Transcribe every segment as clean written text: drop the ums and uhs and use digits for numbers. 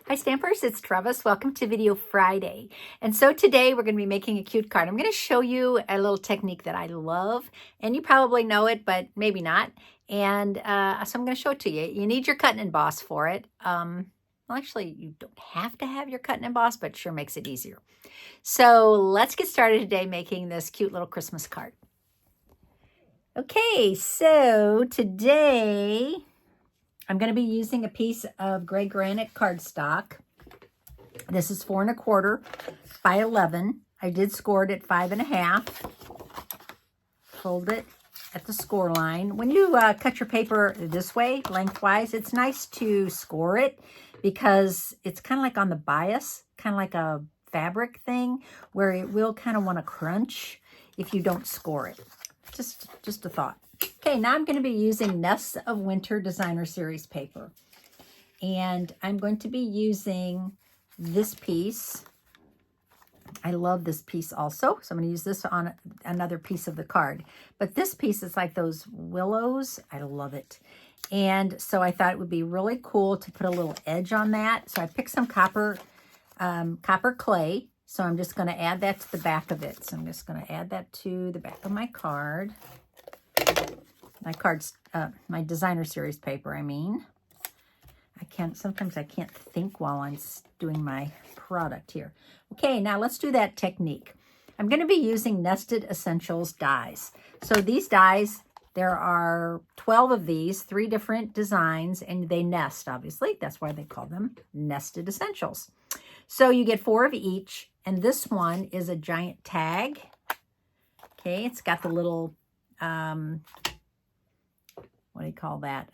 Hi Stampers, it's Trevis. Welcome to Video Friday. And so today we're going to be making a cute card. I'm going to show you a little technique that I love, and you probably know it, but maybe not. And so I'm going to show it to you. You need your cut and emboss for it. Well, actually, you don't have to have your cut and emboss, but it sure makes it easier. So let's get started today making this cute little Christmas card. Okay, so today I'm going to be using a piece of gray granite cardstock. This is 4 1/4 by 11. I did score it at 5 1/2. Fold it at the score line. When you cut your paper this way, lengthwise, it's nice to score it because it's kind of like on the bias, kind of like a fabric thing where it will kind of want to crunch if you don't score it. Just a thought. Okay, now I'm going to be using Nests of Winter Designer Series paper. And I'm going to be using this piece. I love this piece also. So I'm going to use this on another piece of the card. But this piece is like those willows. I love it. And so I thought it would be really cool to put a little edge on that. So I picked some copper clay. So I'm just going to add that to the back of it. So I'm just going to add that to the back of my card. My designer series paper, I mean. Sometimes I can't think while I'm doing my product here. Okay, now let's do that technique. I'm going to be using Nested Essentials dies. So these dies, there are 12 of these, 3 different designs, and they nest, obviously. That's why they call them Nested Essentials. So you get 4 of each, and this one is a giant tag. Okay, it's got the little, what do you call that?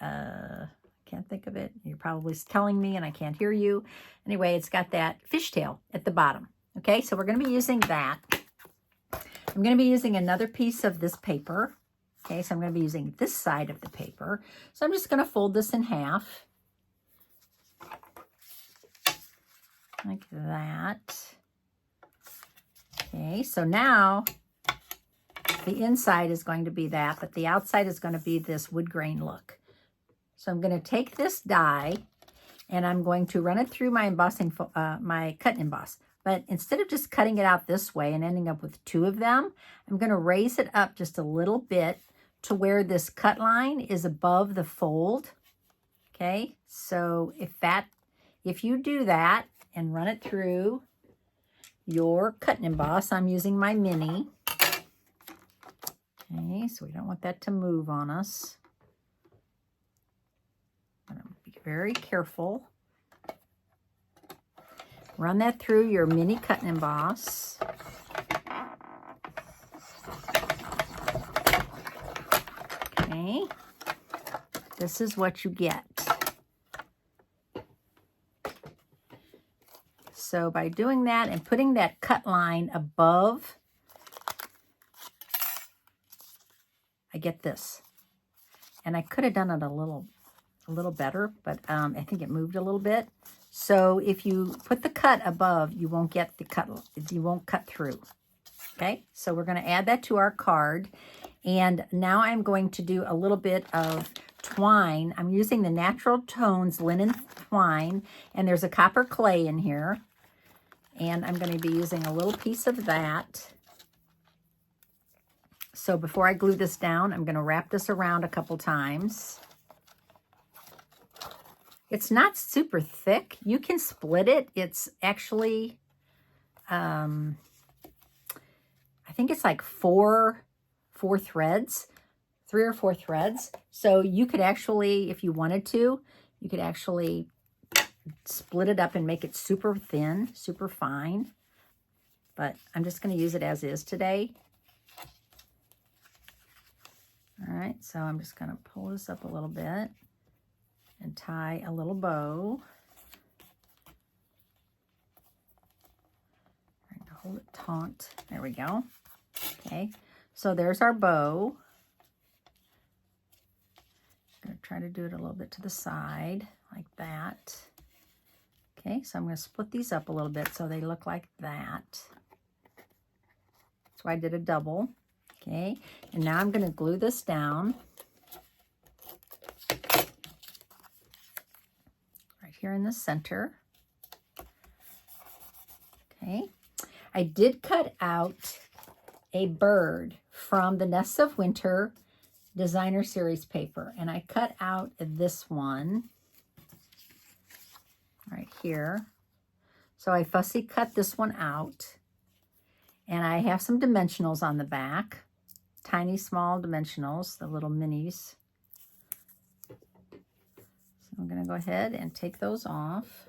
Can't think of it. You're probably telling me and I can't hear you. Anyway, it's got that fishtail at the bottom. Okay, so we're going to be using that. I'm going to be using another piece of this paper. Okay, so I'm going to be using this side of the paper. So I'm just going to fold this in half. Like that. Okay, so now the inside is going to be that, but the outside is going to be this wood grain look. So I'm going to take this die and I'm going to run it through my embossing, my cut and emboss. But instead of just cutting it out this way and ending up with 2 of them, I'm going to raise it up just a little bit to where this cut line is above the fold. Okay, so if you do that and run it through your cut and emboss, I'm using my Mini. Okay, so we don't want that to move on us. Be very careful. Run that through your Mini cut and emboss. Okay, this is what you get. So by doing that and putting that cut line above, I get this. And I could have done it a little better, but I think it moved a little bit. So if you put the cut above, you won't get the cut, you won't cut through. Okay, so we're going to add that to our card. And now I'm going to do a little bit of twine. I'm using the Natural Tones linen twine, and there's a copper clay in here. And I'm going to be using a little piece of that. So before I glue this down, I'm going to wrap this around a couple times. It's not super thick. You can split it. It's actually, I think it's like four threads, 3 or 4 threads. So you could actually, if you wanted to, you could actually split it up and make it super thin, super fine. But I'm just going to use it as is today. All right, so I'm just going to pull this up a little bit and tie a little bow. Trying to hold it taut. There we go. Okay, so there's our bow. I'm going to try to do it a little bit to the side, like that. Okay, so I'm going to split these up a little bit so they look like that. That's why I did a double. Okay, and now I'm going to glue this down. Right here in the center. Okay. I did cut out a bird from the Nests of Winter Designer Series paper, and I cut out this one right here. So I fussy cut this one out, and I have some dimensionals on the back, tiny small dimensionals, the little minis. So I'm going to go ahead and take those off.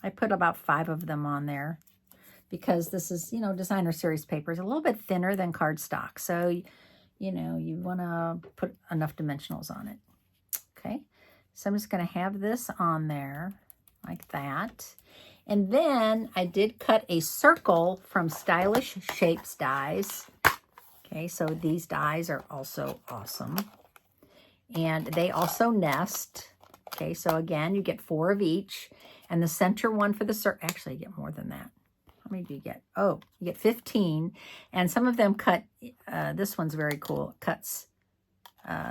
I put about 5 of them on there because this is, you know, Designer Series paper is a little bit thinner than cardstock. So, you know, you want to put enough dimensionals on it. Okay. So I'm just going to have this on there like that. And then I did cut a circle from Stylish Shapes dies. Okay. So these dies are also awesome. And they also nest. Okay. So again, you get 4 of each. And the center one for the circle, actually you get more than that. How many do you get? Oh, you get 15. And some of them cut, this one's very cool. It cuts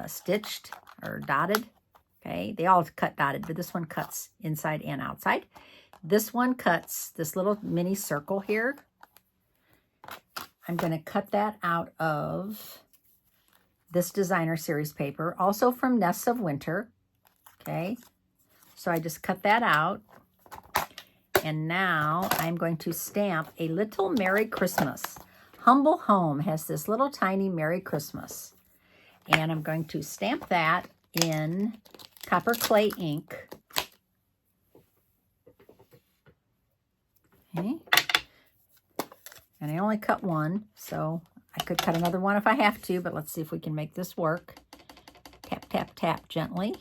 stitched or dotted. Okay, they all cut dotted, but this one cuts inside and outside. This one cuts this little mini circle here. I'm going to cut that out of this Designer Series paper, also from Nests of Winter. Okay, so I just cut that out. And now I'm going to stamp a little Merry Christmas. Humble Home has this little tiny Merry Christmas. And I'm going to stamp that in copper clay ink. Okay. And I only cut one, so I could cut another one if I have to, but let's see if we can make this work. Tap, tap, tap gently.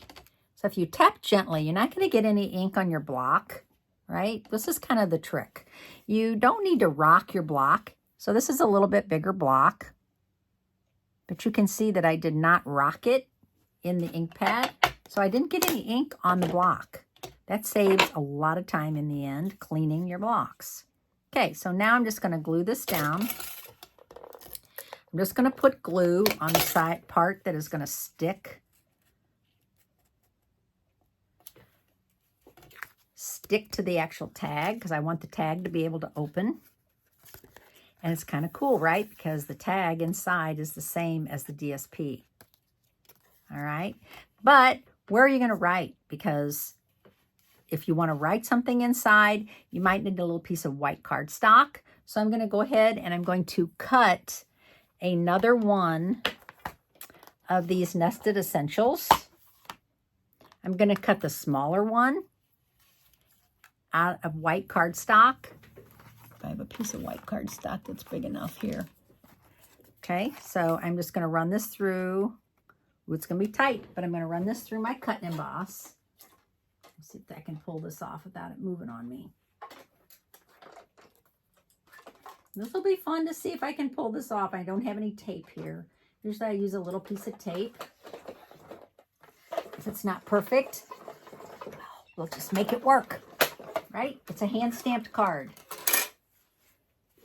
So if you tap gently, you're not going to get any ink on your block. Right? This is kind of the trick. You don't need to rock your block. So this is a little bit bigger block. But you can see that I did not rock it in the ink pad. So I didn't get any ink on the block. That saves a lot of time in the end, cleaning your blocks. Okay, so now I'm just going to glue this down. I'm just going to put glue on the side part that is going to stick to the actual tag because I want the tag to be able to open. And it's kind of cool, right? Because the tag inside is the same as the DSP. All right. But where are you going to write? Because if you want to write something inside, you might need a little piece of white cardstock. So I'm going to go ahead and I'm going to cut another one of these Nested Essentials. I'm going to cut the smaller one out of white cardstock. I have a piece of white cardstock that's big enough here. Okay, so I'm just going to run this through. Ooh, it's going to be tight, but I'm going to run this through my cut and emboss. Let's see if I can pull this off without it moving on me. This will be fun to see if I can pull this off. I don't have any tape here. Usually I use a little piece of tape. If it's not perfect, we'll just make it work. Right? It's a hand-stamped card.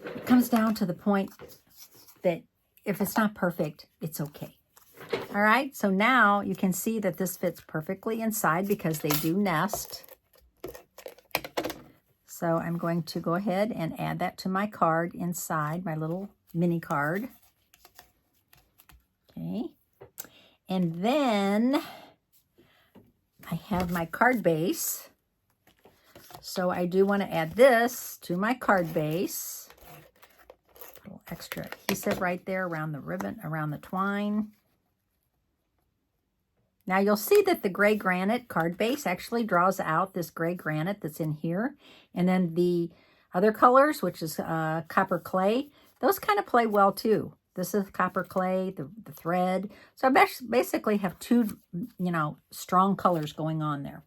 It comes down to the point that if it's not perfect, it's okay. All right, so now you can see that this fits perfectly inside because they do nest. So I'm going to go ahead and add that to my card inside, my little mini card. Okay. And then I have my card base. So I do want to add this to my card base. A little extra adhesive right there around the ribbon, around the twine. Now you'll see that the gray granite card base actually draws out this gray granite that's in here. And then the other colors, which is copper clay, those kind of play well too. This is copper clay, the thread. So I basically have 2, you know, strong colors going on there.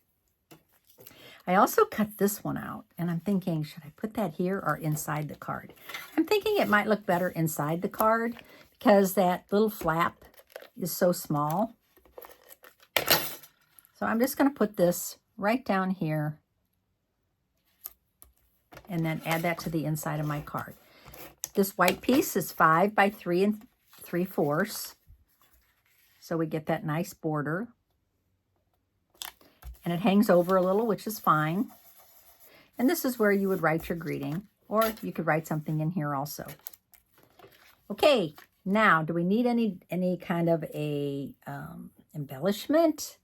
I also cut this one out, and I'm thinking, should I put that here or inside the card? I'm thinking it might look better inside the card because that little flap is so small. So I'm just going to put this right down here and then add that to the inside of my card. This white piece is 5 by 3 3/4. So we get that nice border. And it hangs over a little, which is fine. And this is where you would write your greeting, or you could write something in here also. Okay, now, do we need any kind of a embellishment?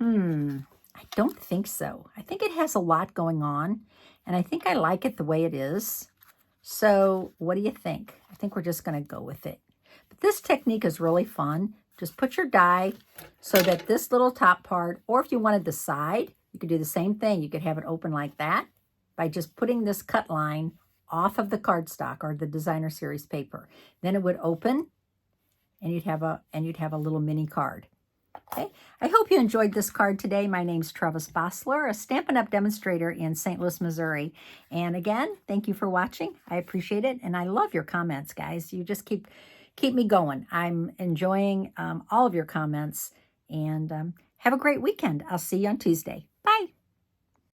I don't think so. I think it has a lot going on, and I think I like it the way it is. So what do you think? I think we're just going to go with it. But this technique is really fun. Just put your die so that this little top part, or if you wanted the side, you could do the same thing. You could have it open like that by just putting this cut line off of the cardstock or the designer series paper. Then it would open, and you'd have a little mini card. Okay, I hope you enjoyed this card today. My name's Trevis Bossler, a Stampin' Up! Demonstrator in St. Louis, Missouri. And again, thank you for watching. I appreciate it, and I love your comments, guys. You just keep me going. I'm enjoying all of your comments, and have a great weekend. I'll see you on Tuesday. Bye.